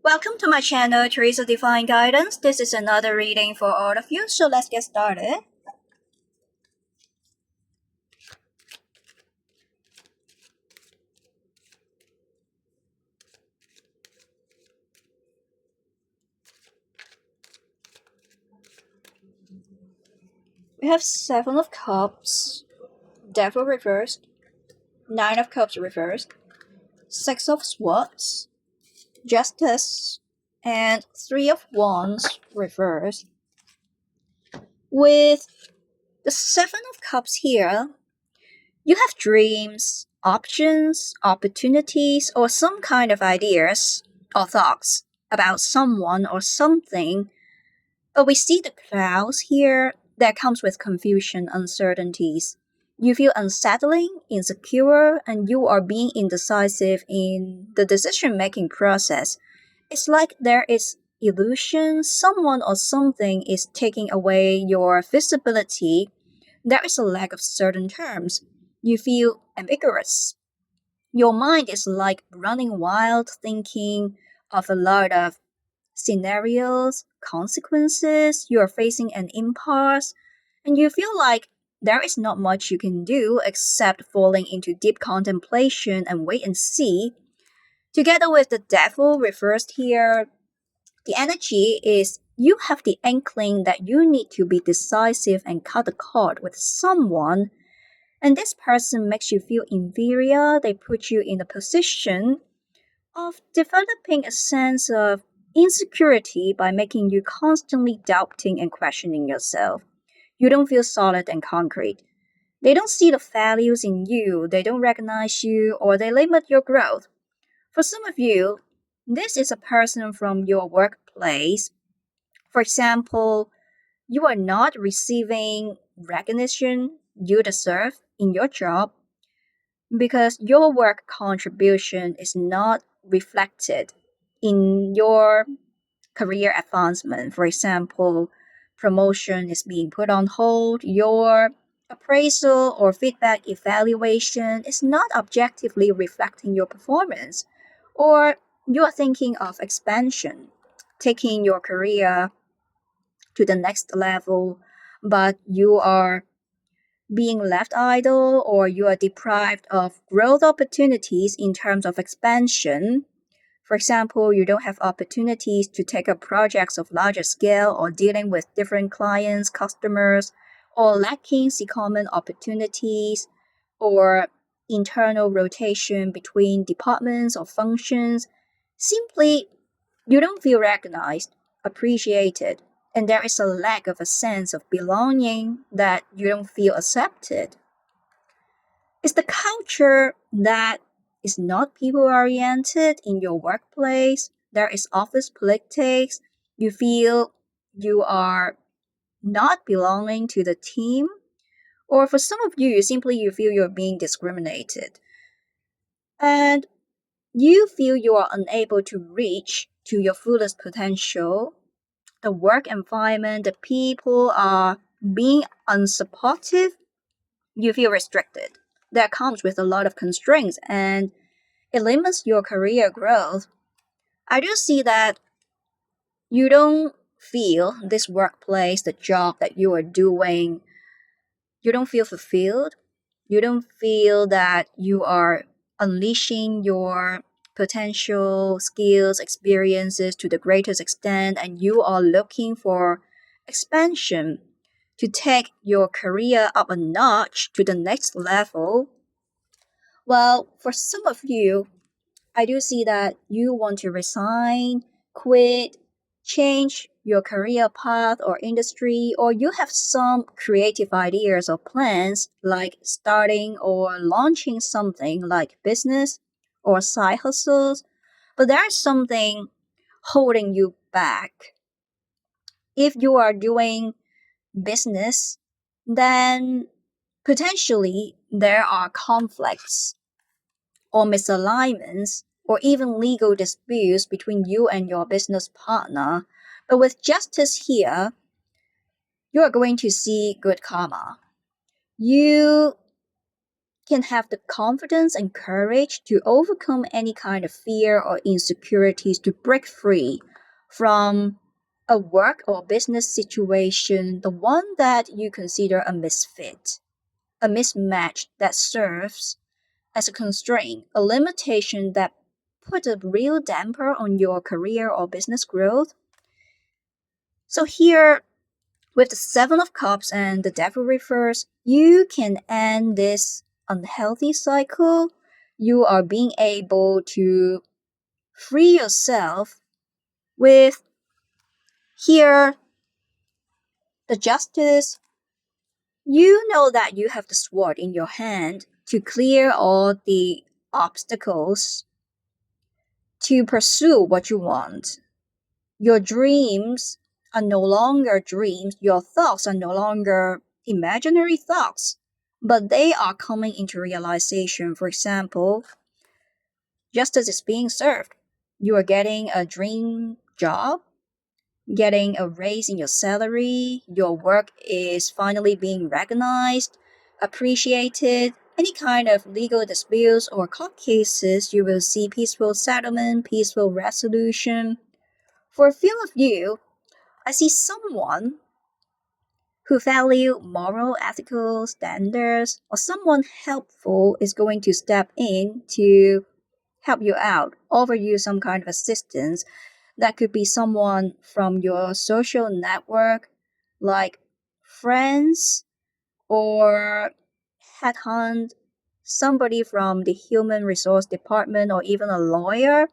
Welcome to my channel, Theresa Divine Guidance. This is another reading for all of you, so let's get started. We have Seven of Cups, Devil reversed, Nine of Cups reversed, Six of Swords, Justice, and Three of Wands reversed. With the Seven of Cups here, you have dreams, options, opportunities, or some kind of ideas or thoughts about someone or something. But we see the clouds here that comes with confusion, uncertainties. You feel unsettling, insecure, and you are being indecisive in the decision-making process. It's like there is illusion, someone or something is taking away your visibility. There is a lack of certain terms. You feel ambiguous. Your mind is like running wild, thinking of a lot of scenarios, consequences, you are facing an impasse, and you feel like there is not much you can do except falling into deep contemplation and wait and see. Together with the devil reversed here, the energy is you have the inkling that you need to be decisive and cut the cord with someone, and this person makes you feel inferior. They put you in a position of developing a sense of insecurity by making you constantly doubting and questioning yourself. You don't feel solid and concrete. They don't see the values in you, they don't recognize you, or they limit your growth. For some of you, this is a person from your workplace. For example, you are not receiving recognition you deserve in your job because your work contribution is not reflected in your career advancement. For example, promotion is being put on hold, your appraisal or feedback evaluation is not objectively reflecting your performance, or you are thinking of expansion, taking your career to the next level, but you are being left idle or you are deprived of growth opportunities in terms of expansion. For example, you don't have opportunities to take up projects of larger scale or dealing with different clients, customers, or lacking secondment opportunities or internal rotation between departments or functions. Simply, you don't feel recognized, appreciated, and there is a lack of a sense of belonging that you don't feel accepted. It's the culture that is not people oriented in your workplace. There is office politics. You feel you are not belonging to the team. Or for some of you, simply you feel you're being discriminated. And you feel you are unable to reach to your fullest potential. The work environment, the people are being unsupportive. You feel restricted. That comes with a lot of constraints and it limits your career growth. I do see that you don't feel this workplace, the job that you are doing, you don't feel fulfilled. You don't feel that you are unleashing your potential skills, experiences to the greatest extent, and you are looking for expansion to take your career up a notch to the next level. Well, for some of you, I do see that you want to resign, quit, change your career path or industry, or you have some creative ideas or plans like starting or launching something like business or side hustles, but there is something holding you back. If you are doing business, then potentially there are conflicts or misalignments, or even legal disputes between you and your business partner. But with justice here, you are going to see good karma. You can have the confidence and courage to overcome any kind of fear or insecurities to break free from a work or business situation, the one that you consider a misfit, a mismatch that serves as a constraint, a limitation that put a real damper on your career or business growth. So here, with the Seven of Cups and the Devil reverse, you can end this unhealthy cycle. You are being able to free yourself with here the Justice. You know that you have the sword in your hand to clear all the obstacles to pursue what you want. Your dreams are no longer dreams, your thoughts are no longer imaginary thoughts, but they are coming into realization. For example, justice is being served. You are getting a dream job, getting a raise in your salary, your work is finally being recognized, appreciated. Any kind of legal disputes or court cases, you will see peaceful settlement, peaceful resolution. For a few of you, I see someone who value moral ethical standards or someone helpful is going to step in to help you out, offer you some kind of assistance. That could be someone from your social network, like friends or headhunt, somebody from the human resource department or even a lawyer.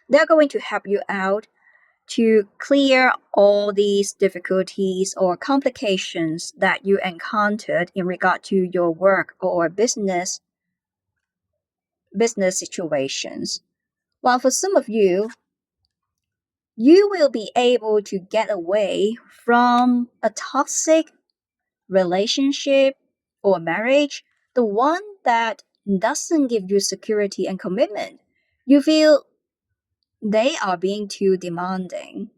They're going to help you out to clear all these difficulties or complications that you encountered in regard to your work or business situations. While for some of you, you will be able to get away from a toxic relationship or marriage, the one that doesn't give you security and commitment. You feel they are being too demanding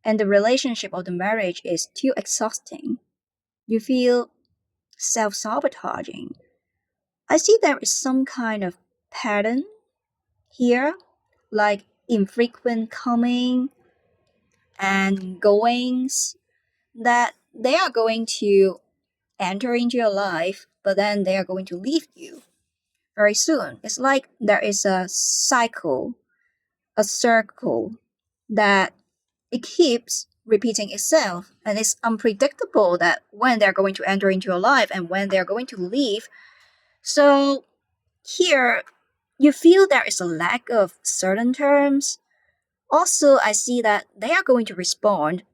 and the relationship or the marriage is too exhausting. You feel self sabotaging. I see there is some kind of pattern here, like infrequent coming and goings, that they are going to enter into your life, but then they are going to leave you very soon. It's like there is a cycle, a circle that it keeps repeating itself, and it's unpredictable that when they're going to enter into your life and when they're going to leave. So here you feel there is a lack of certain terms. Also, I see that they are going to respond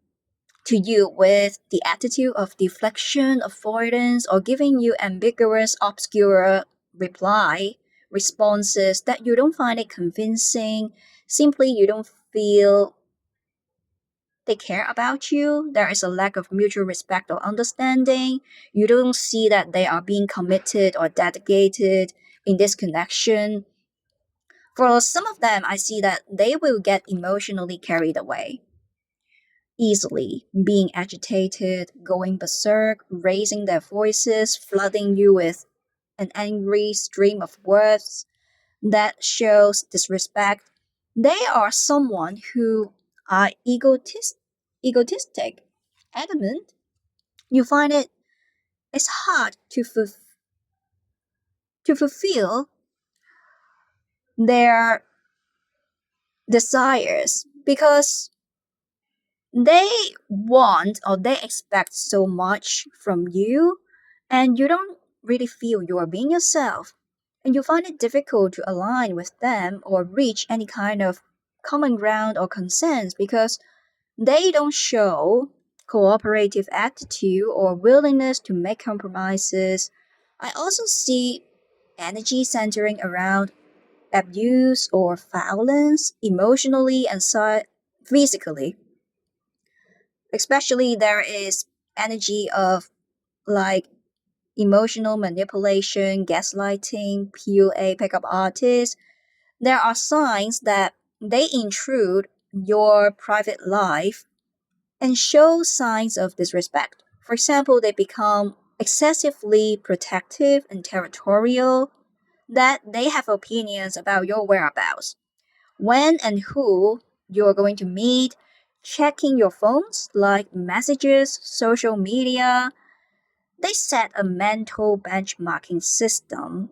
to you with the attitude of deflection, avoidance, or giving you ambiguous, obscure responses that you don't find it convincing. Simply, you don't feel they care about you. There is a lack of mutual respect or understanding. You don't see that they are being committed or dedicated in this connection. For some of them, I see that they will get emotionally carried away easily, being agitated, going berserk, raising their voices, flooding you with an angry stream of words that shows disrespect. They are someone who are egotistic, adamant. You find it's hard to fulfill their desires because they want or they expect so much from you and you don't really feel you're being yourself, and you find it difficult to align with them or reach any kind of common ground or consensus because they don't show cooperative attitude or willingness to make compromises. I also see energy centering around abuse or violence emotionally and physically. Especially there is energy of like emotional manipulation, gaslighting, PUA, pickup artists. There are signs that they intrude your private life and show signs of disrespect. For example, they become excessively protective and territorial, that they have opinions about your whereabouts, when and who you're going to meet, checking your phones like messages, social media. They set a mental benchmarking system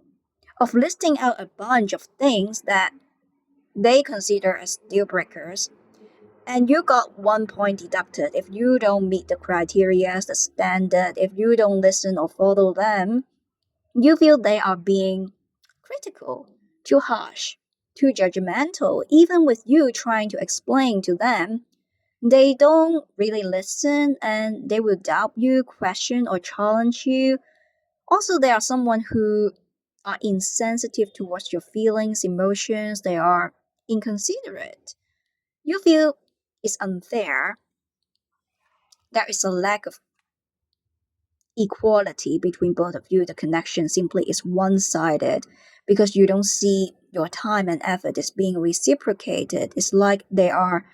of listing out a bunch of things that they consider as deal breakers. And you got 1 point deducted if you don't meet the criteria, the standard, if you don't listen or follow them. You feel they are being critical, too harsh, too judgmental, even with you trying to explain to them. They don't really listen and they will doubt you, question, or challenge you. Also, they are someone who are insensitive towards your feelings, emotions, they are inconsiderate. You feel it's unfair. There is a lack of equality between both of you. The connection simply is one sided because you don't see your time and effort is being reciprocated. It's like they are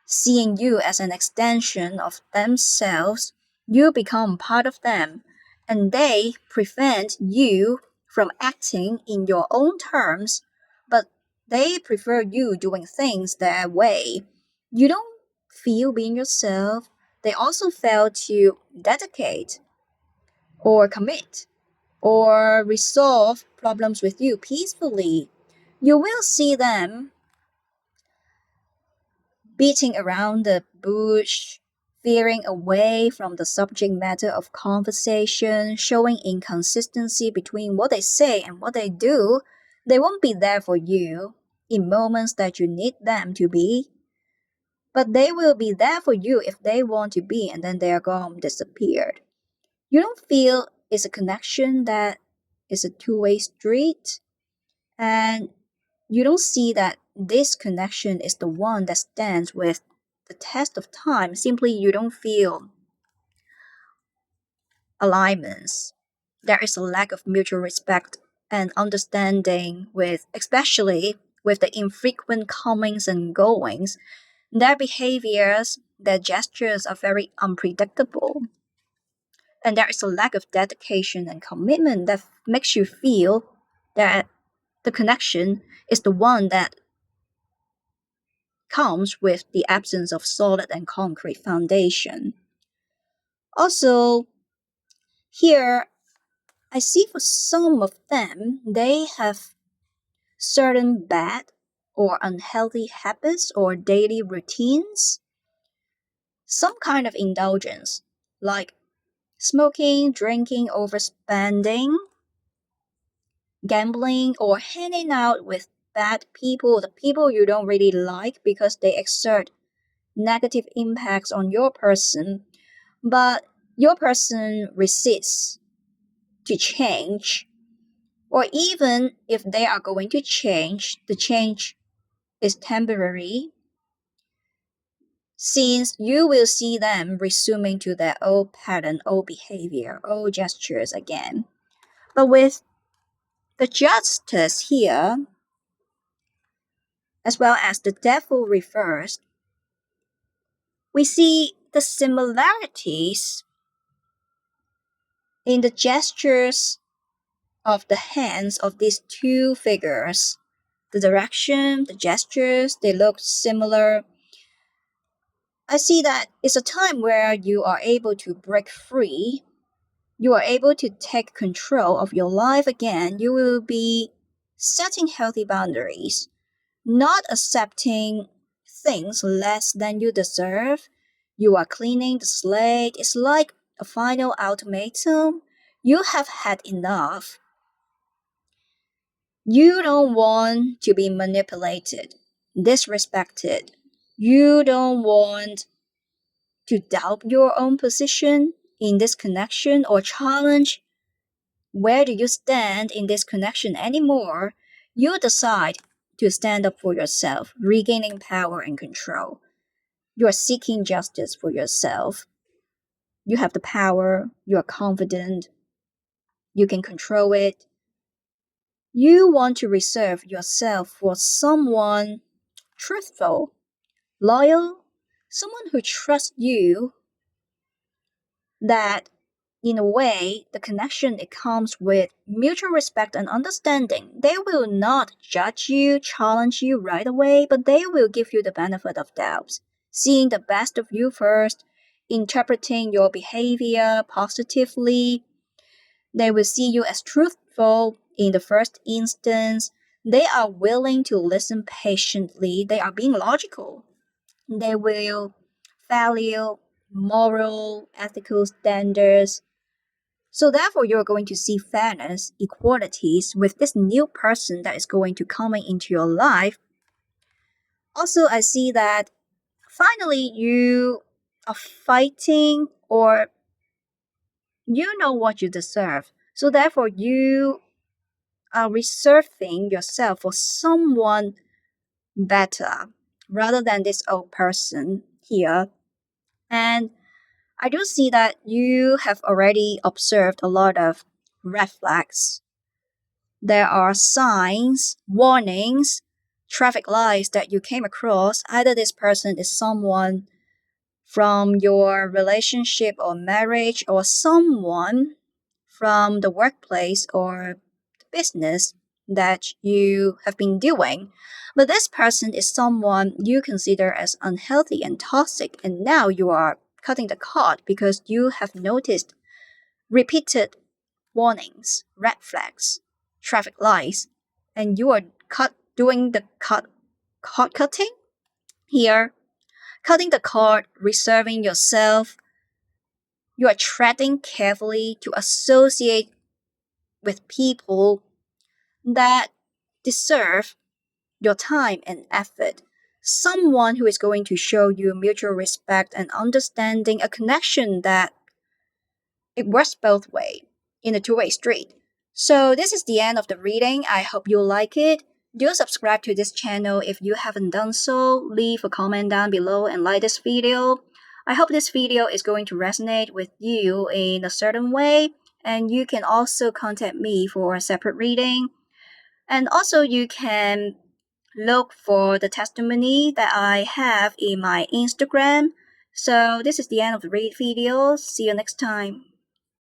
seeing you as an extension of themselves. You become part of them, and they prevent you from acting in your own terms, but they prefer you doing things their way. You don't feel being yourself. They also fail to dedicate or commit or resolve problems with you peacefully. You will see them beating around the bush, veering away from the subject matter of conversation, showing inconsistency between what they say and what they do. They won't be there for you in moments that you need them to be, but they will be there for you if they want to be, and then they are gone, disappeared. You don't feel it's a connection that is a two-way street, and you don't see that this connection is the one that stands with the test of time. Simply, you don't feel alignments. There is a lack of mutual respect and understanding with, especially with the infrequent comings and goings. Their behaviors, their gestures are very unpredictable. And there is a lack of dedication and commitment that makes you feel that the connection is the one that comes with the absence of solid and concrete foundation. Also, here I see for some of them, they have certain bad or unhealthy habits or daily routines, some kind of indulgence, like smoking, drinking, overspending, gambling, or hanging out with bad people, the people you don't really like because they exert negative impacts on your person, but your person resists to change, or even if they are going to change, the change is temporary, since you will see them resuming to their old pattern, old behavior, old gestures again. But with the justice here, as well as the devil reversed, we see the similarities in the gestures of the hands of these two figures. The direction, the gestures, they look similar. I see that it's a time where you are able to break free. You are able to take control of your life again. You will be setting healthy boundaries, not accepting things less than you deserve. You are cleaning the slate. It's like a final ultimatum. You have had enough. You don't want to be manipulated, disrespected. You don't want to doubt your own position in this connection or challenge where do you stand in this connection anymore. You decide to stand up for yourself, regaining power and control. You are seeking justice for yourself. You have the power, you are confident, you can control it. You want to reserve yourself for someone truthful, loyal, someone who trusts you, that in a way, the connection it comes with mutual respect and understanding. They will not judge you, challenge you right away, but they will give you the benefit of doubt, seeing the best of you first, interpreting your behavior positively. They will see you as truthful in the first instance. They are willing to listen patiently. They are being logical. They will value moral, ethical standards. So therefore, you're going to see fairness, equalities with this new person that is going to come into your life. Also, I see that finally you are fighting or you know what you deserve. So therefore, you are reserving yourself for someone better rather than this old person here. And I do see that you have already observed a lot of red flags. There are signs, warnings, traffic lights that you came across. Either this person is someone from your relationship or marriage, or someone from the workplace or the business that you have been doing. But this person is someone you consider as unhealthy and toxic, and now you are cutting the cord because you have noticed repeated warnings, red flags, traffic lights, and you are doing the cord cutting here, cutting the cord, reserving yourself. You are treading carefully to associate with people that deserve your time and effort. Someone who is going to show you mutual respect and understanding, a connection that it works both ways in a two-way street. So this is the end of the reading. I hope you like it. Do subscribe to this channel if you haven't done so. Leave a comment down below and like this video. I hope this video is going to resonate with you in a certain way, and you can also contact me for a separate reading. And also you can look for the testimony that I have in my Instagram. So this is the end of the read video. See you next time.